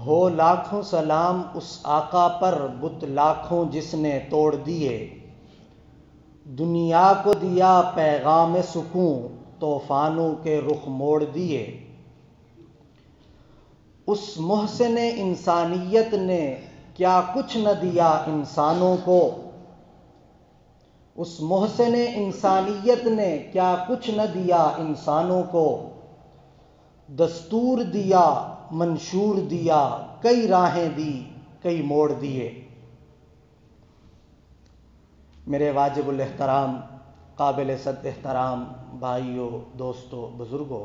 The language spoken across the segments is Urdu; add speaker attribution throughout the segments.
Speaker 1: ہو لاکھوں سلام اس آقا پر بت لاکھوں جس نے توڑ دیے، دنیا کو دیا پیغام سکون طوفانوں کے رخ موڑ دیے۔ اس محسن انسانیت نے کیا کچھ نہ دیا انسانوں کو، اس محسن انسانیت نے کیا کچھ نہ دیا انسانوں کو، دستور دیا منشور دیا کئی راہیں دی کئی موڑ دیے۔ میرے واجب الاحترام قابل صد احترام بھائیوں، دوستوں، بزرگوں،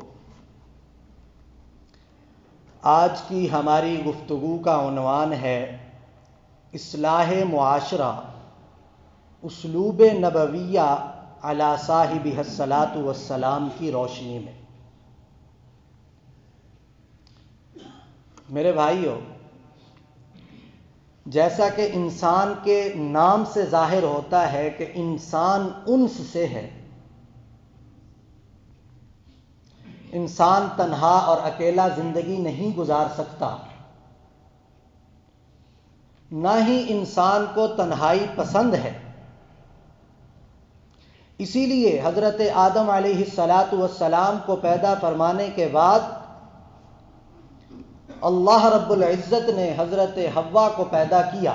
Speaker 1: آج کی ہماری گفتگو کا عنوان ہے اصلاح معاشرہ، اسلوب نبویہ علی صاحبہ الصلاۃ والسلام کی روشنی میں۔ میرے بھائیوں، جیسا کہ انسان کے نام سے ظاہر ہوتا ہے کہ انسان انس سے ہے، انسان تنہا اور اکیلا زندگی نہیں گزار سکتا، نہ ہی انسان کو تنہائی پسند ہے۔ اسی لیے حضرت آدم علیہ الصلاۃ والسلام کو پیدا فرمانے کے بعد اللہ رب العزت نے حضرت حوا کو پیدا کیا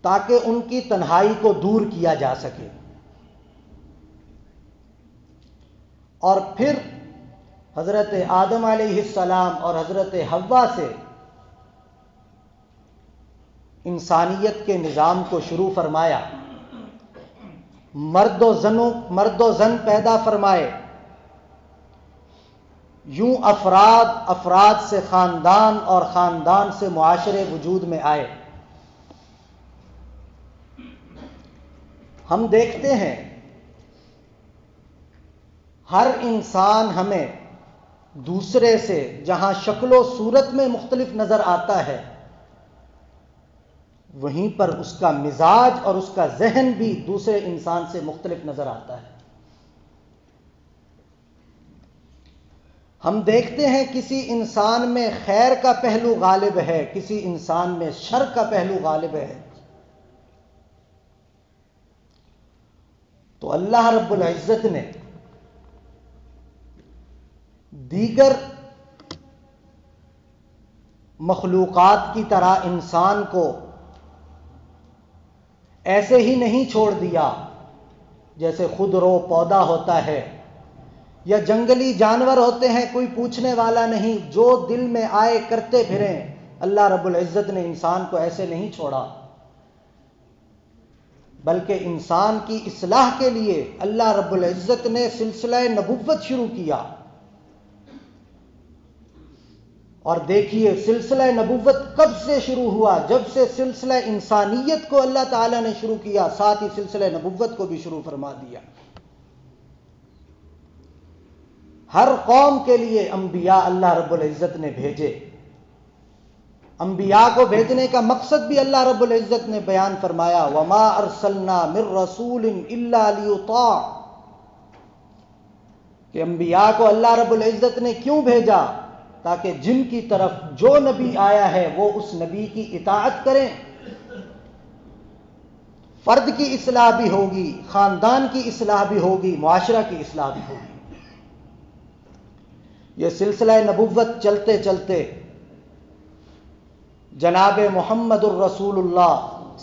Speaker 1: تاکہ ان کی تنہائی کو دور کیا جا سکے، اور پھر حضرت آدم علیہ السلام اور حضرت حوا سے انسانیت کے نظام کو شروع فرمایا، مرد و زن پیدا فرمائے، یوں افراد سے خاندان اور خاندان سے معاشرے وجود میں آئے۔ ہم دیکھتے ہیں ہر انسان ہمیں دوسرے سے جہاں شکل و صورت میں مختلف نظر آتا ہے، وہیں پر اس کا مزاج اور اس کا ذہن بھی دوسرے انسان سے مختلف نظر آتا ہے۔ ہم دیکھتے ہیں کسی انسان میں خیر کا پہلو غالب ہے، کسی انسان میں شر کا پہلو غالب ہے، تو اللہ رب العزت نے دیگر مخلوقات کی طرح انسان کو ایسے ہی نہیں چھوڑ دیا جیسے خود رو پودا ہوتا ہے یا جنگلی جانور ہوتے ہیں، کوئی پوچھنے والا نہیں، جو دل میں آئے کرتے پھریں۔ اللہ رب العزت نے انسان کو ایسے نہیں چھوڑا، بلکہ انسان کی اصلاح کے لیے اللہ رب العزت نے سلسلہ نبوت شروع کیا۔ اور دیکھیے سلسلہ نبوت کب سے شروع ہوا؟ جب سے سلسلہ انسانیت کو اللہ تعالیٰ نے شروع کیا، ساتھ ہی سلسلہ نبوت کو بھی شروع فرما دیا۔ ہر قوم کے لیے انبیاء اللہ رب العزت نے بھیجے، انبیاء کو بھیجنے کا مقصد بھی اللہ رب العزت نے بیان فرمایا، وَمَا أَرْسَلْنَا مِن رَّسُولٍ إِلَّا لِيُطَاعَ، کہ انبیاء کو اللہ رب العزت نے کیوں بھیجا؟ تاکہ جن کی طرف جو نبی آیا ہے وہ اس نبی کی اطاعت کریں۔ فرد کی اصلاح بھی ہوگی، خاندان کی اصلاح بھی ہوگی، معاشرہ کی اصلاح بھی ہوگی۔ یہ سلسلہ نبوت چلتے چلتے جناب محمد الرسول اللہ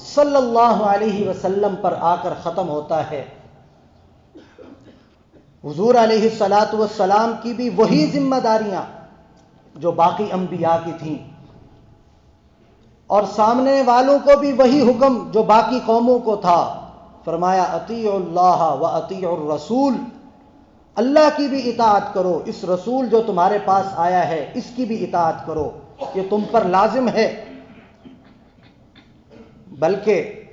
Speaker 1: صلی اللہ علیہ وسلم پر آ کر ختم ہوتا ہے۔ حضور علیہ الصلاۃ والسلام کی بھی وہی ذمہ داریاں جو باقی انبیاء کی تھیں، اور سامنے والوں کو بھی وہی حکم جو باقی قوموں کو تھا۔ فرمایا اطیعوا اللہ و اطیعوا الرسول، اللہ کی بھی اطاعت کرو، اس رسول جو تمہارے پاس آیا ہے اس کی بھی اطاعت کرو، یہ تم پر لازم ہے۔ بلکہ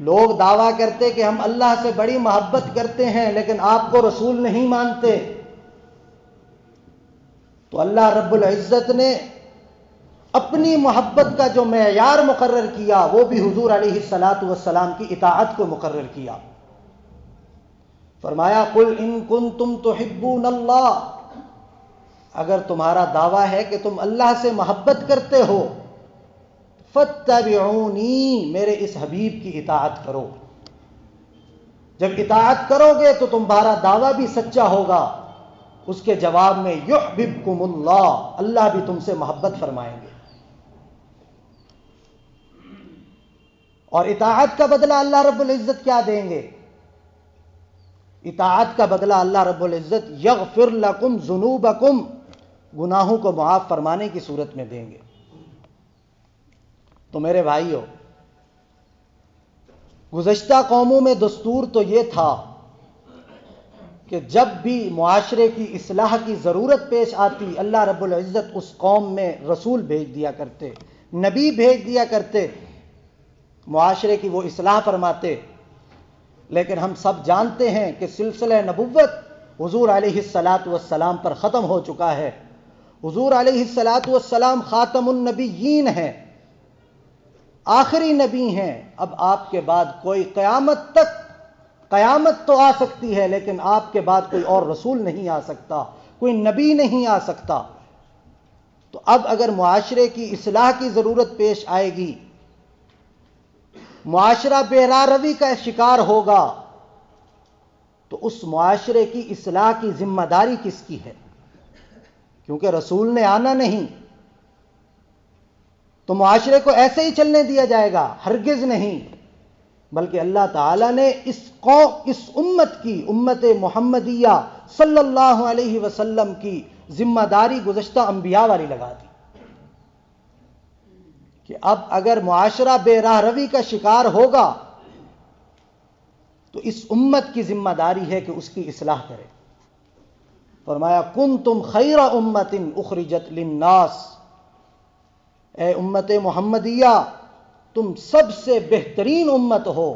Speaker 1: لوگ دعویٰ کرتے کہ ہم اللہ سے بڑی محبت کرتے ہیں لیکن آپ کو رسول نہیں مانتے، تو اللہ رب العزت نے اپنی محبت کا جو معیار مقرر کیا وہ بھی حضور علیہ الصلاۃ والسلام کی اطاعت کو مقرر کیا۔ فرمایا قل ان کنتم تحبون اللہ، اگر تمہارا دعویٰ ہے کہ تم اللہ سے محبت کرتے ہو، فاتبعونی، میرے اس حبیب کی اطاعت کرو۔ جب اطاعت کرو گے تو تمہارا دعویٰ بھی سچا ہوگا۔ اس کے جواب میں یحببکم اللہ، اللہ بھی تم سے محبت فرمائیں گے۔ اور اطاعت کا بدلہ اللہ رب العزت کیا دیں گے؟ اطاعت کا بدلہ اللہ رب العزت یغفر لکم ذنوبکم، گناہوں کو معاف فرمانے کی صورت میں دیں گے۔ تو میرے بھائیو، گزشتہ قوموں میں دستور تو یہ تھا کہ جب بھی معاشرے کی اصلاح کی ضرورت پیش آتی، اللہ رب العزت اس قوم میں رسول بھیج دیا کرتے، نبی بھیج دیا کرتے، معاشرے کی وہ اصلاح فرماتے۔ لیکن ہم سب جانتے ہیں کہ سلسلہ نبوت حضور علیہ الصلاۃ والسلام پر ختم ہو چکا ہے۔ حضور علیہ الصلاۃ والسلام خاتم النبیین ہیں، آخری نبی ہیں۔ اب آپ کے بعد کوئی قیامت تک، قیامت تو آ سکتی ہے لیکن آپ کے بعد کوئی اور رسول نہیں آ سکتا، کوئی نبی نہیں آ سکتا۔ تو اب اگر معاشرے کی اصلاح کی ضرورت پیش آئے گی، معاشرہ بے راہ روی کا شکار ہوگا، تو اس معاشرے کی اصلاح کی ذمہ داری کس کی ہے؟ کیونکہ رسول نے آنا نہیں، تو معاشرے کو ایسے ہی چلنے دیا جائے گا؟ ہرگز نہیں، بلکہ اللہ تعالیٰ نے اس امت کی، امت محمدیہ صلی اللہ علیہ وسلم کی ذمہ داری گزشتہ انبیاء والی لگا دی کہ اب اگر معاشرہ بے راہ روی کا شکار ہوگا تو اس امت کی ذمہ داری ہے کہ اس کی اصلاح کرے۔ فرمایا کنتم خیر امت اخرجت للناس، اے امت محمدیہ تم سب سے بہترین امت ہو۔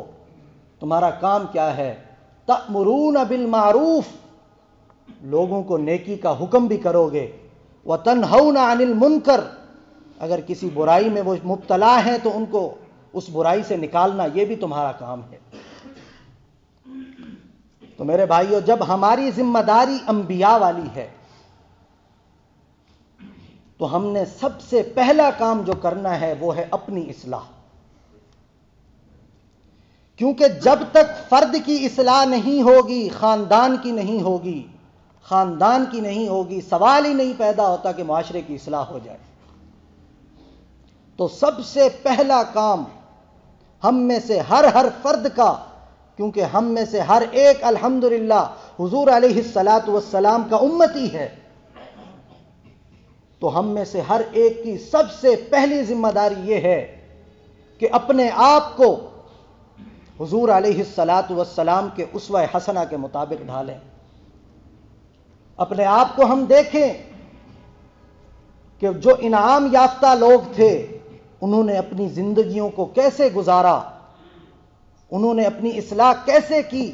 Speaker 1: تمہارا کام کیا ہے؟ تأمرون بالمعروف، لوگوں کو نیکی کا حکم بھی کرو گے، وتنہون عن المنکر، اگر کسی برائی میں وہ مبتلا ہیں تو ان کو اس برائی سے نکالنا، یہ بھی تمہارا کام ہے۔ تو میرے بھائیو، جب ہماری ذمہ داری انبیاء والی ہے تو ہم نے سب سے پہلا کام جو کرنا ہے وہ ہے اپنی اصلاح، کیونکہ جب تک فرد کی اصلاح نہیں ہوگی، خاندان کی نہیں ہوگی، خاندان کی نہیں ہوگی، سوال ہی نہیں پیدا ہوتا کہ معاشرے کی اصلاح ہو جائے۔ تو سب سے پہلا کام ہم میں سے ہر فرد کا، کیونکہ ہم میں سے ہر ایک الحمدللہ حضور علیہ الصلاۃ والسلام کا امتی ہے، تو ہم میں سے ہر ایک کی سب سے پہلی ذمہ داری یہ ہے کہ اپنے آپ کو حضور علیہ الصلاۃ والسلام کے اسوہ حسنہ کے مطابق ڈھالیں۔ اپنے آپ کو ہم دیکھیں کہ جو انعام یافتہ لوگ تھے انہوں نے اپنی زندگیوں کو کیسے گزارا، انہوں نے اپنی اصلاح کیسے کی۔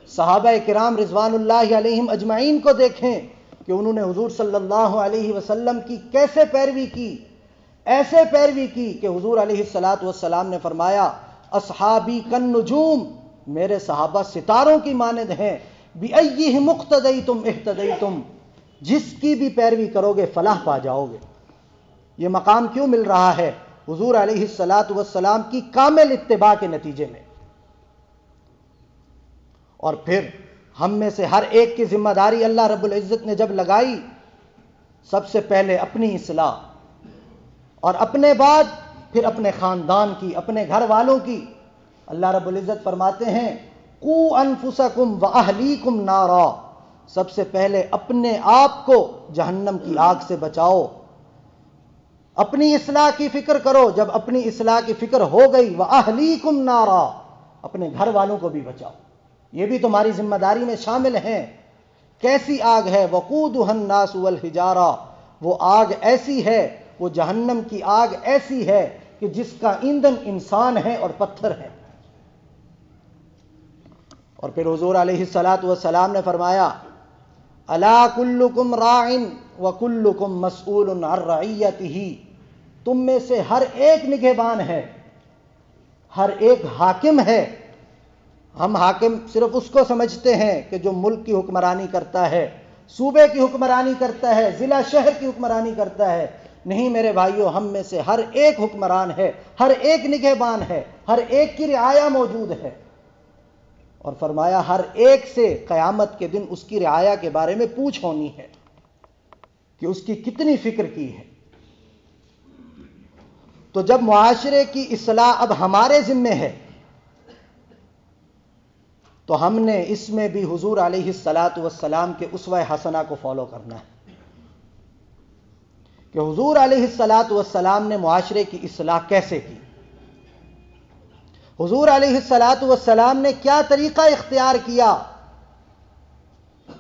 Speaker 1: صحابہ کرام رضوان اللہ علیہم اجمعین کو دیکھیں کہ انہوں نے حضور صلی اللہ علیہ وسلم کی کیسے پیروی کی، ایسے پیروی کی کہ حضور علیہ الصلاۃ والسلام نے فرمایا اصحابی کالنجوم، میرے صحابہ ستاروں کی مانند ہیں، بِأَيِّهِمْ اقْتَدَيْتُمْ اهْتَدَيْتُمْ، جس کی بھی پیروی کرو گے فلاح پا جاؤ گے۔ یہ مقام کیوں مل رہا ہے؟ حضور علیہ الصلاۃ والسلام کی کامل اتباع کے نتیجے میں۔ اور پھر ہم میں سے ہر ایک کی ذمہ داری اللہ رب العزت نے جب لگائی، سب سے پہلے اپنی اصلاح، اور اپنے بعد پھر اپنے خاندان کی، اپنے گھر والوں کی۔ اللہ رب العزت فرماتے ہیں قُوا أَنفُسَكُمْ وَأَهْلِيكُمْ نَارًا، سب سے پہلے اپنے آپ کو جہنم کی آگ سے بچاؤ۔ اپنی اصلاح کی فکر کرو، جب اپنی اصلاح کی فکر ہو گئی وَأَهْلِيكُمْ نَارًا، اپنے گھر والوں کو بھی بچاؤ، یہ بھی تمہاری ذمہ داری میں شامل ہیں۔ کیسی آگ ہے؟ وَقُودُهَا النَّاسُ وَالْحِجَارَةُ، وہ آگ ایسی ہے، وہ جہنم کی آگ ایسی ہے کہ جس کا ایندھن انسان ہے اور پتھر ہے۔ اور پھر حضور علیہ الصلاۃ والسلام نے فرمایا الا کلکم راع وکلکم مسئول عن رعیتہ، تم میں سے ہر ایک نگہبان ہے، ہر ایک حاکم ہے۔ ہم حاکم صرف اس کو سمجھتے ہیں کہ جو ملک کی حکمرانی کرتا ہے، صوبے کی حکمرانی کرتا ہے، ضلع شہر کی حکمرانی کرتا ہے. نہیں میرے بھائیوں، ہم میں سے ہر ایک حکمران ہے، ہر ایک نگہبان ہے، ہر ایک کی رعایا موجود ہے. اور فرمایا ہر ایک سے قیامت کے دن اس کی رعایا کے بارے میں پوچھ ہونی ہے کہ اس کی کتنی فکر کی ہے. تو جب معاشرے کی اصلاح اب ہمارے ذمے ہے تو ہم نے اس میں بھی حضور علیہ الصلاۃ والسلام کے اسوہ حسنہ کو فالو کرنا ہے کہ حضور علیہ الصلاۃ والسلام نے معاشرے کی اصلاح کیسے کی. حضور علیہ الصلاۃ والسلام نے کیا طریقہ اختیار کیا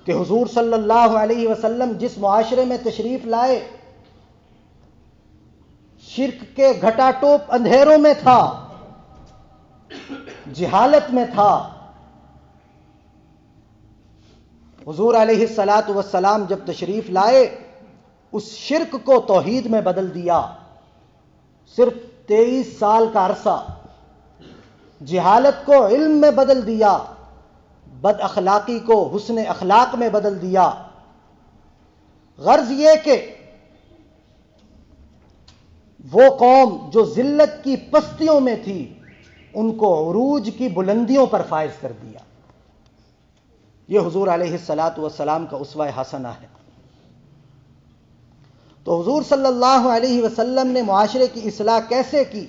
Speaker 1: کہ حضور صلی اللہ علیہ وسلم جس معاشرے میں تشریف لائے شرک کے گھٹا ٹوپ اندھیروں میں تھا، جہالت میں تھا. حضور علیہ الصلاۃ والسلام جب تشریف لائے اس شرک کو توحید میں بدل دیا. صرف 23 سال کا عرصہ جہالت کو علم میں بدل دیا، بد اخلاقی کو حسن اخلاق میں بدل دیا. غرض یہ کہ وہ قوم جو ذلت کی پستیوں میں تھی ان کو عروج کی بلندیوں پر فائز کر دیا. یہ حضور علیہ الصلاۃ والسلام کا اسوہ حسنہ ہے. تو حضور صلی اللہ علیہ وسلم نے معاشرے کی اصلاح کیسے کی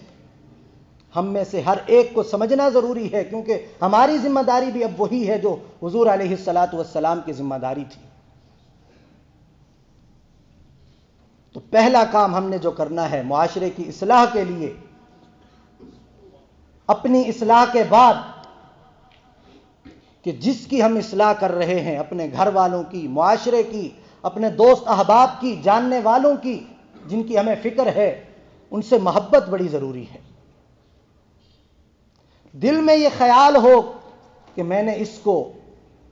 Speaker 1: ہم میں سے ہر ایک کو سمجھنا ضروری ہے، کیونکہ ہماری ذمہ داری بھی اب وہی ہے جو حضور علیہ الصلاۃ والسلام کی ذمہ داری تھی. تو پہلا کام ہم نے جو کرنا ہے معاشرے کی اصلاح کے لیے، اپنی اصلاح کے بعد کہ جس کی ہم اصلاح کر رہے ہیں، اپنے گھر والوں کی، معاشرے کی، اپنے دوست احباب کی، جاننے والوں کی جن کی ہمیں فکر ہے، ان سے محبت بڑی ضروری ہے. دل میں یہ خیال ہو کہ میں نے اس کو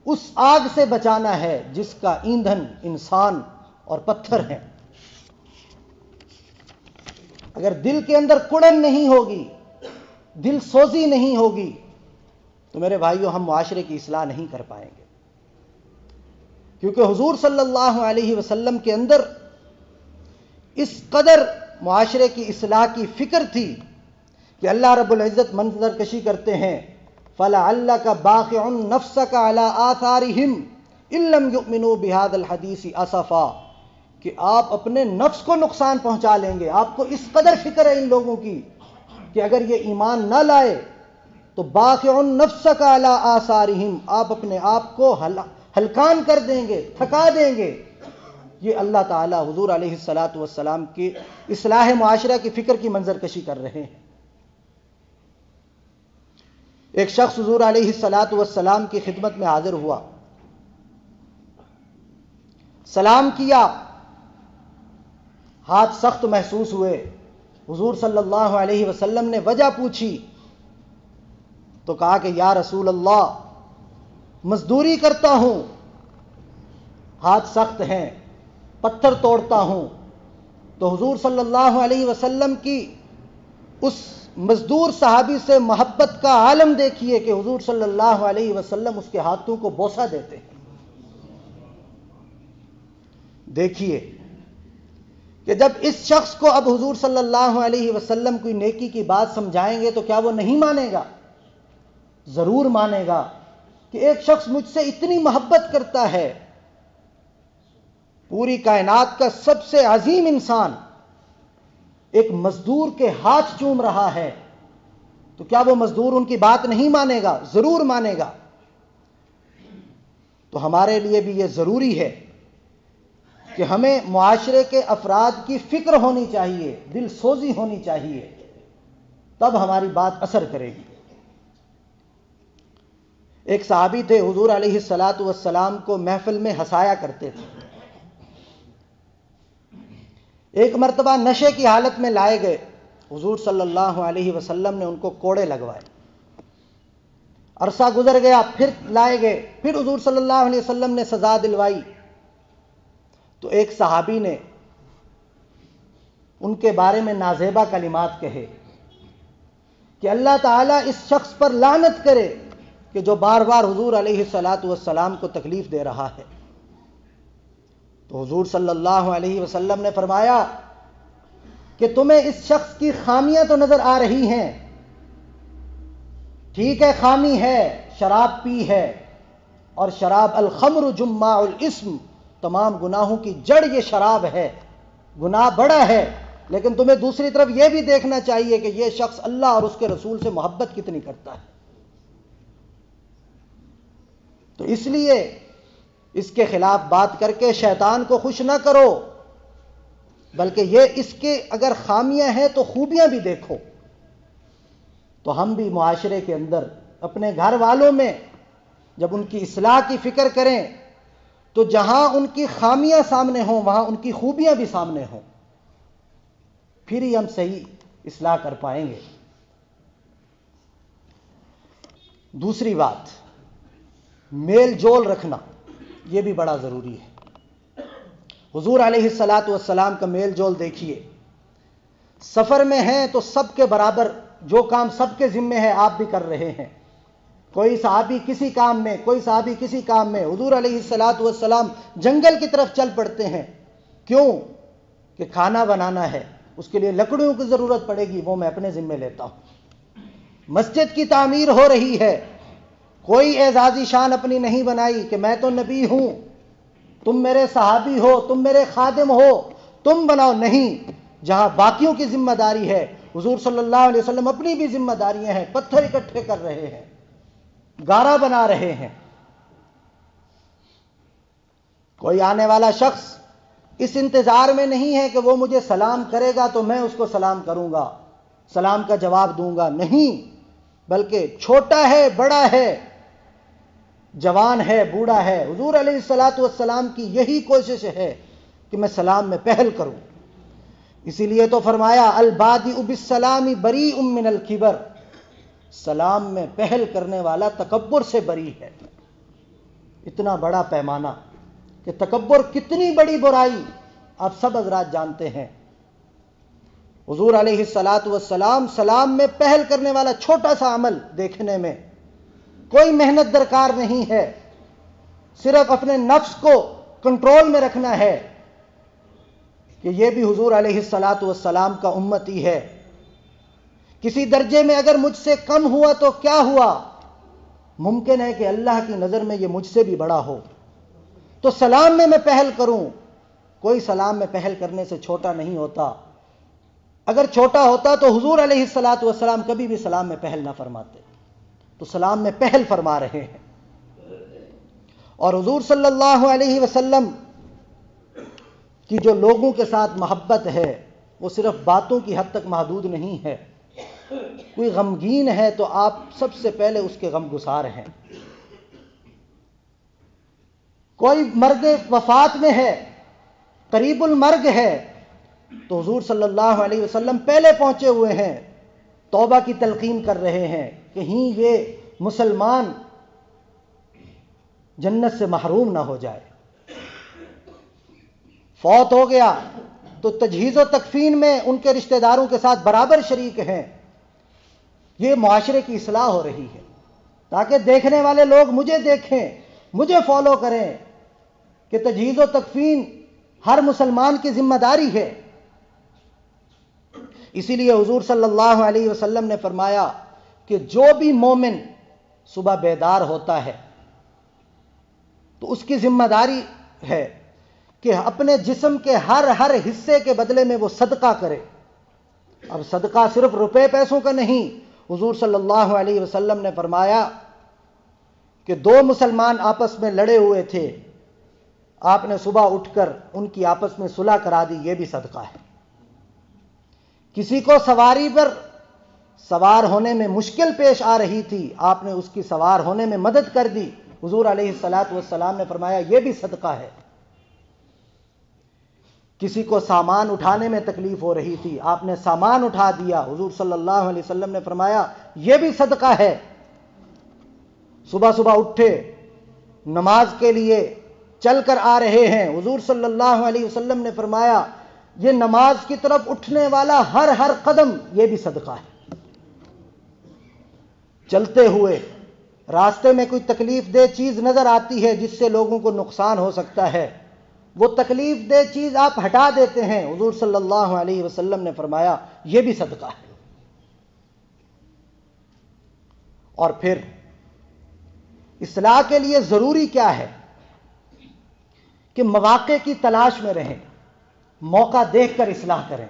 Speaker 1: اس آگ سے بچانا ہے جس کا ایندھن انسان اور پتھر ہیں. اگر دل کے اندر کڑن نہیں ہوگی، دل سوزی نہیں ہوگی تو میرے بھائیوں ہم معاشرے کی اصلاح نہیں کر پائیں گے. کیونکہ حضور صلی اللہ علیہ وسلم کے اندر اس قدر معاشرے کی اصلاح کی فکر تھی کہ اللہ رب العزت منظر کشی کرتے ہیں فَلَعَلَّكَ بَاخِعٌ نَفْسَكَ عَلَىٰ آثَارِهِمْ إِن لَّمْ يُؤْمِنُوا بِهَٰذَا الْحَدِيثِ أَسَفًا، کہ آپ اپنے نفس کو نقصان پہنچا لیں گے. آپ کو اس قدر فکر ہے ان لوگوں کی کہ اگر یہ ایمان نہ لائے تو باخع نفسک علی آثارہم، آپ اپنے آپ کو ہلکان کر دیں گے، تھکا دیں گے. یہ اللہ تعالیٰ حضور علیہ الصلاۃ والسلام کی اصلاح معاشرہ کی فکر کی منظر کشی کر رہے ہیں. ایک شخص حضور علیہ الصلاۃ والسلام کی خدمت میں حاضر ہوا، سلام کیا، ہاتھ سخت محسوس ہوئے. حضور صلی اللہ علیہ وسلم نے وجہ پوچھی تو کہا کہ یا رسول اللہ مزدوری کرتا ہوں، ہاتھ سخت ہیں، پتھر توڑتا ہوں. تو حضور صلی اللہ علیہ وسلم کی اس مزدور صحابی سے محبت کا عالم دیکھیے کہ حضور صلی اللہ علیہ وسلم اس کے ہاتھوں کو بوسہ دیتے ہیں. دیکھیے کہ جب اس شخص کو اب حضور صلی اللہ علیہ وسلم کوئی نیکی کی بات سمجھائیں گے تو کیا وہ نہیں مانے گا؟ ضرور مانے گا کہ ایک شخص مجھ سے اتنی محبت کرتا ہے، پوری کائنات کا سب سے عظیم انسان ایک مزدور کے ہاتھ چوم رہا ہے، تو کیا وہ مزدور ان کی بات نہیں مانے گا؟ ضرور مانے گا. تو ہمارے لیے بھی یہ ضروری ہے کہ ہمیں معاشرے کے افراد کی فکر ہونی چاہیے، دل سوزی ہونی چاہیے، تب ہماری بات اثر کرے گی. ایک صحابی تھے، حضور علیہ الصلاۃ والسلام کو محفل میں ہنسایا کرتے تھے. ایک مرتبہ نشے کی حالت میں لائے گئے، حضور صلی اللہ علیہ وسلم نے ان کو کوڑے لگوائے. عرصہ گزر گیا، پھر لائے گئے، پھر حضور صلی اللہ علیہ وسلم نے سزا دلوائی. تو ایک صحابی نے ان کے بارے میں نازیبا کلمات کہے کہ اللہ تعالیٰ اس شخص پر لعنت کرے کہ جو بار بار حضور علیہ الصلاۃ والسلام کو تکلیف دے رہا ہے. تو حضور صلی اللہ علیہ وسلم نے فرمایا کہ تمہیں اس شخص کی خامیاں تو نظر آ رہی ہیں، ٹھیک ہے خامی ہے، شراب پی ہے، اور شراب الخمر جماع الاسم، تمام گناہوں کی جڑ یہ شراب ہے، گناہ بڑا ہے، لیکن تمہیں دوسری طرف یہ بھی دیکھنا چاہیے کہ یہ شخص اللہ اور اس کے رسول سے محبت کتنی کرتا ہے۔ تو اس لیے اس کے خلاف بات کر کے شیطان کو خوش نہ کرو، بلکہ یہ اس کے اگر خامیاں ہیں تو خوبیاں بھی دیکھو۔ تو ہم بھی معاشرے کے اندر اپنے گھر والوں میں جب ان کی اصلاح کی فکر کریں تو جہاں ان کی خامیاں سامنے ہوں وہاں ان کی خوبیاں بھی سامنے ہوں، پھر ہی ہم صحیح اصلاح کر پائیں گے۔ دوسری بات، میل جول رکھنا، یہ بھی بڑا ضروری ہے۔ حضور علیہ الصلاۃ والسلام کا میل جول دیکھیے، سفر میں ہیں تو سب کے برابر جو کام سب کے ذمے ہے آپ بھی کر رہے ہیں، کوئی صحابی کسی کام میں، کوئی صحابی کسی کام میں، حضور علیہ الصلاۃ والسلام جنگل کی طرف چل پڑتے ہیں، کیوں کہ کھانا بنانا ہے، اس کے لیے لکڑیوں کی ضرورت پڑے گی، وہ میں اپنے ذمے لیتا ہوں۔ مسجد کی تعمیر ہو رہی ہے، کوئی اعزازی شان اپنی نہیں بنائی کہ میں تو نبی ہوں، تم میرے صحابی ہو، تم میرے خادم ہو، تم بناؤ، نہیں، جہاں باقیوں کی ذمہ داری ہے، حضور صلی اللہ علیہ وسلم اپنی بھی ذمہ داریاں ہیں، پتھر اکٹھے کر رہے ہیں، گارا بنا رہے ہیں۔ کوئی آنے والا شخص اس انتظار میں نہیں ہے کہ وہ مجھے سلام کرے گا تو میں اس کو سلام کروں گا، سلام کا جواب دوں گا، نہیں، بلکہ چھوٹا ہے، بڑا ہے، جوان ہے، بوڑھا ہے، حضور علیہ الصلاۃ والسلام کی یہی کوشش ہے کہ میں سلام میں پہل کروں۔ اسی لیے تو فرمایا البادئ بالسلام بریء من الکبر، سلام میں پہل کرنے والا تکبر سے بری ہے۔ اتنا بڑا پیمانہ کہ تکبر کتنی بڑی برائی آپ سب حضرات جانتے ہیں۔ حضور علیہ الصلاۃ والسلام سلام میں پہل کرنے والا چھوٹا سا عمل دیکھنے میں کوئی محنت درکار نہیں ہے، صرف اپنے نفس کو کنٹرول میں رکھنا ہے کہ یہ بھی حضور علیہ الصلاۃ والسلام کا امتی ہے، کسی درجے میں اگر مجھ سے کم ہوا تو کیا ہوا، ممکن ہے کہ اللہ کی نظر میں یہ مجھ سے بھی بڑا ہو، تو سلام میں پہل کروں۔ کوئی سلام میں پہل کرنے سے چھوٹا نہیں ہوتا، اگر چھوٹا ہوتا تو حضور علیہ الصلاۃ والسلام کبھی بھی سلام میں پہل نہ فرماتے، تو سلام میں پہل فرما رہے ہیں۔ اور حضور صلی اللہ علیہ وسلم کی جو لوگوں کے ساتھ محبت ہے وہ صرف باتوں کی حد تک محدود نہیں ہے، کوئی غمگین ہے تو آپ سب سے پہلے اس کے غم گسار ہیں، کوئی مرگ وفات میں ہے، قریب المرگ ہے، تو حضور صلی اللہ علیہ وسلم پہلے پہنچے ہوئے ہیں، توبہ کی تلقین کر رہے ہیں، کہیں یہ مسلمان جنت سے محروم نہ ہو جائے۔ فوت ہو گیا تو تجہیز و تکفین میں ان کے رشتہ داروں کے ساتھ برابر شریک ہیں۔ یہ معاشرے کی اصلاح ہو رہی ہے تاکہ دیکھنے والے لوگ مجھے دیکھیں، مجھے فالو کریں کہ تجہیز و تکفین ہر مسلمان کی ذمہ داری ہے۔ اسی لیے حضور صلی اللہ علیہ وسلم نے فرمایا کہ جو بھی مومن صبح بیدار ہوتا ہے تو اس کی ذمہ داری ہے کہ اپنے جسم کے ہر حصے کے بدلے میں وہ صدقہ کرے۔ اب صدقہ صرف روپے پیسوں کا نہیں، حضور صلی اللہ علیہ وسلم نے فرمایا کہ دو مسلمان آپس میں لڑے ہوئے تھے، آپ نے صبح اٹھ کر ان کی آپس میں صلح کرا دی، یہ بھی صدقہ ہے۔ کسی کو سواری پر سوار ہونے میں مشکل پیش آ رہی تھی، آپ نے اس کی سوار ہونے میں مدد کر دی، حضور علیہ الصلاۃ والسلام نے فرمایا یہ بھی صدقہ ہے۔ کسی کو سامان اٹھانے میں تکلیف ہو رہی تھی، آپ نے سامان اٹھا دیا، حضور صلی اللہ علیہ وسلم نے فرمایا یہ بھی صدقہ ہے۔ صبح صبح اٹھے، نماز کے لیے چل کر آ رہے ہیں، حضور صلی اللہ علیہ وسلم نے فرمایا یہ نماز کی طرف اٹھنے والا ہر قدم یہ بھی صدقہ ہے۔ چلتے ہوئے راستے میں کوئی تکلیف دہ چیز نظر آتی ہے جس سے لوگوں کو نقصان ہو سکتا ہے، وہ تکلیف دہ چیز آپ ہٹا دیتے ہیں، حضور صلی اللہ علیہ وسلم نے فرمایا یہ بھی صدقہ ہے۔ اور پھر اصلاح کے لیے ضروری کیا ہے کہ مواقع کی تلاش میں رہیں، موقع دیکھ کر اصلاح کریں۔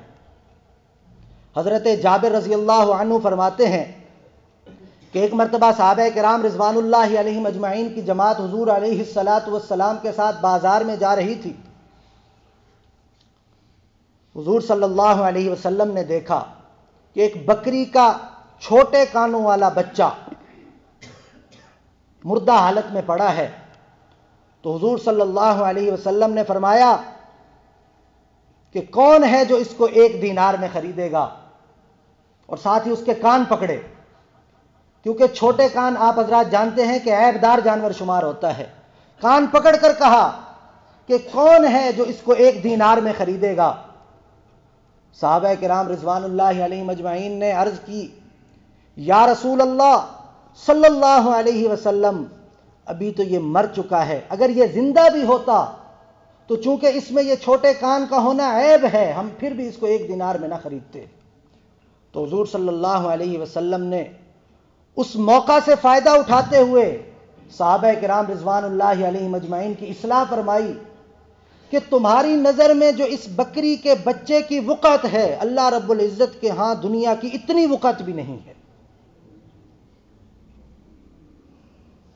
Speaker 1: حضرت جابر رضی اللہ عنہ فرماتے ہیں کہ ایک مرتبہ صحابہ کرام رضوان اللہ علیہم اجمعین کی جماعت حضور علیہ الصلاۃ والسلام کے ساتھ بازار میں جا رہی تھی۔ حضور صلی اللہ علیہ وسلم نے دیکھا کہ ایک بکری کا چھوٹے کانوں والا بچہ مردہ حالت میں پڑا ہے، تو حضور صلی اللہ علیہ وسلم نے فرمایا کہ کون ہے جو اس کو 1 دینار میں خریدے گا، اور ساتھ ہی اس کے کان پکڑے، کیونکہ چھوٹے کان آپ حضرات جانتے ہیں کہ عیب دار جانور شمار ہوتا ہے۔ کان پکڑ کر کہا کہ کون ہے جو اس کو 1 دینار میں خریدے گا؟ صحابہ کرام رضوان اللہ علیہم اجمعین نے عرض کی، یا رسول اللہ صلی اللہ علیہ وسلم، ابھی تو یہ مر چکا ہے، اگر یہ زندہ بھی ہوتا تو چونکہ اس میں یہ چھوٹے کان کا ہونا عیب ہے، ہم پھر بھی اس کو 1 دینار میں نہ خریدتے۔ تو حضور صلی اللہ علیہ وسلم نے اس موقع سے فائدہ اٹھاتے ہوئے صحابہ کرام رضوان اللہ علیہم اجمعین کی اصلاح فرمائی کہ تمہاری نظر میں جو اس بکری کے بچے کی وقعت ہے، اللہ رب العزت کے ہاں دنیا کی اتنی وقعت بھی نہیں ہے۔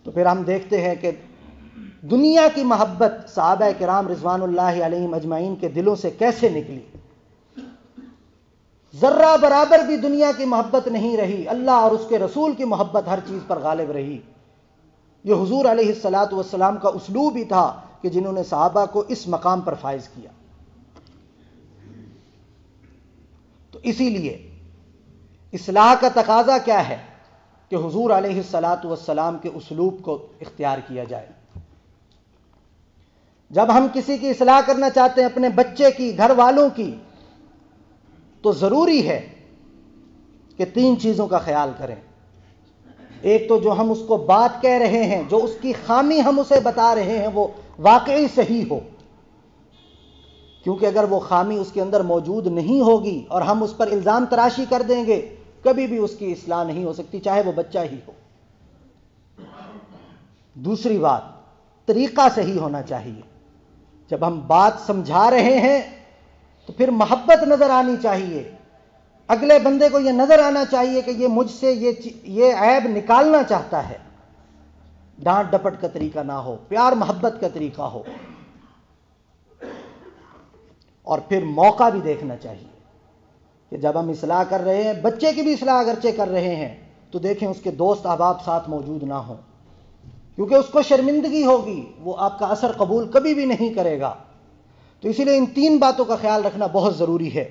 Speaker 1: تو پھر ہم دیکھتے ہیں کہ دنیا کی محبت صحابہ کرام رضوان اللہ علیہم اجمعین کے دلوں سے کیسے نکلی، ذرہ برابر بھی دنیا کی محبت نہیں رہی، اللہ اور اس کے رسول کی محبت ہر چیز پر غالب رہی۔ یہ حضور علیہ الصلاۃ والسلام کا اسلوب ہی تھا کہ جنہوں نے صحابہ کو اس مقام پر فائز کیا۔ تو اسی لیے اصلاح کا تقاضا کیا ہے کہ حضور علیہ الصلاۃ والسلام کے اسلوب کو اختیار کیا جائے۔ جب ہم کسی کی اصلاح کرنا چاہتے ہیں، اپنے بچے کی، گھر والوں کی، تو ضروری ہے کہ 3 چیزوں کا خیال کریں۔ ایک تو جو ہم اس کو بات کہہ رہے ہیں، جو اس کی خامی ہم اسے بتا رہے ہیں، وہ واقعی صحیح ہو، کیونکہ اگر وہ خامی اس کے اندر موجود نہیں ہوگی اور ہم اس پر الزام تراشی کر دیں گے، کبھی بھی اس کی اصلاح نہیں ہو سکتی، چاہے وہ بچہ ہی ہو۔ دوسری بات، طریقہ صحیح ہونا چاہیے۔ جب ہم بات سمجھا رہے ہیں تو پھر محبت نظر آنی چاہیے، اگلے بندے کو یہ نظر آنا چاہیے کہ یہ مجھ سے یہ عیب نکالنا چاہتا ہے۔ ڈانٹ ڈپٹ کا طریقہ نہ ہو، پیار محبت کا طریقہ ہو۔ اور پھر موقع بھی دیکھنا چاہیے کہ جب ہم اصلاح کر رہے ہیں، بچے کی بھی اصلاح اگرچہ کر رہے ہیں، تو دیکھیں اس کے دوست احباب ساتھ موجود نہ ہوں، کیونکہ اس کو شرمندگی ہوگی، وہ آپ کا اثر قبول کبھی بھی نہیں کرے گا۔ تو اسی لیے ان 3 باتوں کا خیال رکھنا بہت ضروری ہے۔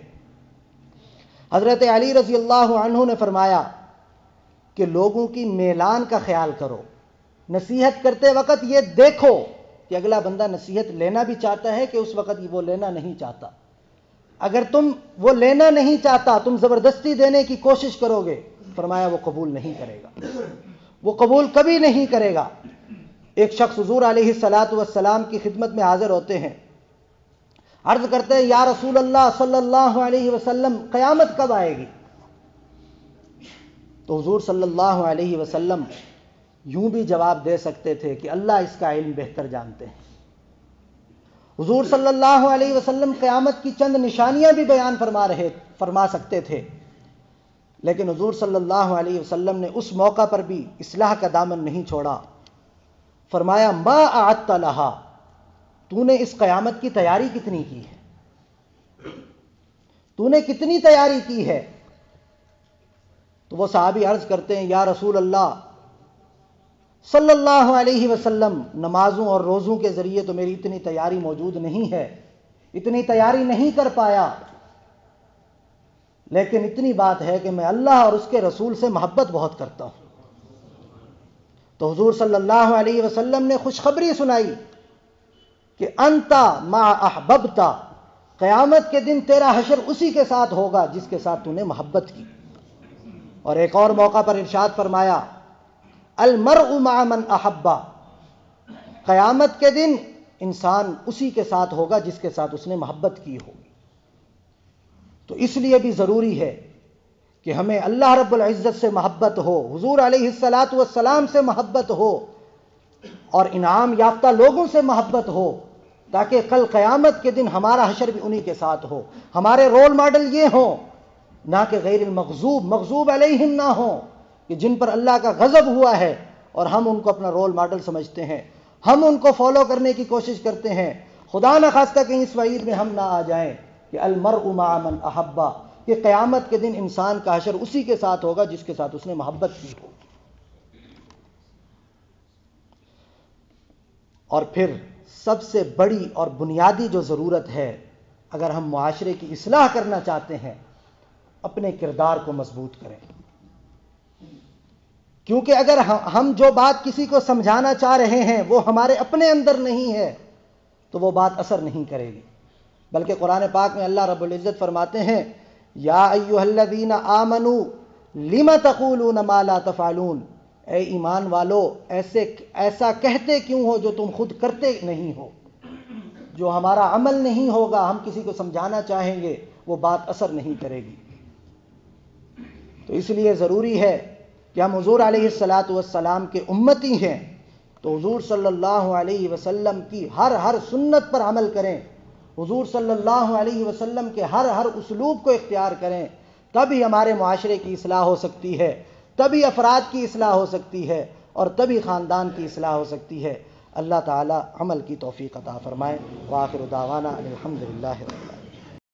Speaker 1: حضرت علی رضی اللہ عنہ نے فرمایا کہ لوگوں کی میلان کا خیال کرو، نصیحت کرتے وقت یہ دیکھو کہ اگلا بندہ نصیحت لینا بھی چاہتا ہے کہ اس وقت وہ لینا نہیں چاہتا۔ اگر تم وہ لینا نہیں چاہتا، تم زبردستی دینے کی کوشش کرو گے، فرمایا وہ قبول نہیں کرے گا، وہ قبول کبھی نہیں کرے گا۔ ایک شخص حضور علیہ الصلاۃ والسلام کی خدمت میں حاضر ہوتے ہیں، عرض کرتے ہیں، یا رسول اللہ صلی اللہ علیہ وسلم، قیامت کب آئے گی؟ تو حضور صلی اللہ علیہ وسلم یوں بھی جواب دے سکتے تھے کہ اللہ اس کا علم بہتر جانتے ہیں۔ حضور صلی اللہ علیہ وسلم قیامت کی چند نشانیاں بھی بیان فرما سکتے تھے، لیکن حضور صلی اللہ علیہ وسلم نے اس موقع پر بھی اصلاح کا دامن نہیں چھوڑا۔ فرمایا، ما اعدت لہا، تو نے اس قیامت کی تیاری کتنی کی ہے؟ تو نے کتنی تیاری کی ہے؟ تو وہ صحابی عرض کرتے ہیں، یا رسول اللہ صلی اللہ علیہ وسلم، نمازوں اور روزوں کے ذریعے تو میری اتنی تیاری موجود نہیں ہے، اتنی تیاری نہیں کر پایا، لیکن اتنی بات ہے کہ میں اللہ اور اس کے رسول سے محبت بہت کرتا ہوں۔ تو حضور صلی اللہ علیہ وسلم نے خوشخبری سنائی کہ انتا ما احببتا، قیامت کے دن تیرا حشر اسی کے ساتھ ہوگا جس کے ساتھ تو نے محبت کی۔ اور ایک اور موقع پر ارشاد فرمایا، المرء مع من احبا، قیامت کے دن انسان اسی کے ساتھ ہوگا جس کے ساتھ اس نے محبت کی ہوگی۔ تو اس لیے بھی ضروری ہے کہ ہمیں اللہ رب العزت سے محبت ہو، حضور علیہ الصلاۃ والسلام سے محبت ہو، اور انعام یافتہ لوگوں سے محبت ہو، تاکہ کل قیامت کے دن ہمارا حشر بھی انہی کے ساتھ ہو۔ ہمارے رول ماڈل یہ ہوں، نہ کہ غیر المغضوب، مغضوب علیہم نہ ہوں، کہ جن پر اللہ کا غضب ہوا ہے اور ہم ان کو اپنا رول ماڈل سمجھتے ہیں، ہم ان کو فالو کرنے کی کوشش کرتے ہیں۔ خدا نہ خواستہ کہیں اس وعید میں ہم نہ آ جائیں کہ المرء مع من احبہ، کہ قیامت کے دن انسان کا حشر اسی کے ساتھ ہوگا جس کے ساتھ اس نے محبت کی ہو۔ اور پھر سب سے بڑی اور بنیادی جو ضرورت ہے، اگر ہم معاشرے کی اصلاح کرنا چاہتے ہیں، اپنے کردار کو مضبوط کریں، کیونکہ اگر ہم جو بات کسی کو سمجھانا چاہ رہے ہیں وہ ہمارے اپنے اندر نہیں ہے تو وہ بات اثر نہیں کرے گی۔ بلکہ قرآن پاک میں اللہ رب العزت فرماتے ہیں، یا ایھا الذین آمنوا لم تقولون ما لا تفعلون، اے ایمان والو ایسا کہتے کیوں ہو جو تم خود کرتے نہیں ہو۔ جو ہمارا عمل نہیں ہوگا، ہم کسی کو سمجھانا چاہیں گے، وہ بات اثر نہیں کرے گی۔ تو اس لیے ضروری ہے کہ ہم حضور علیہ الصلاۃ والسلام کے امتی ہیں، تو حضور صلی اللہ علیہ وسلم کی ہر سنت پر عمل کریں، حضور صلی اللہ علیہ وسلم کے ہر اسلوب کو اختیار کریں، تبھی ہمارے معاشرے کی اصلاح ہو سکتی ہے، تبھی افراد کی اصلاح ہو سکتی ہے، اور تبھی خاندان کی اصلاح ہو سکتی ہے۔ اللہ تعالی عمل کی توفیق عطا فرمائے۔ وآخر دعوانا الحمدللہ رب العالمین۔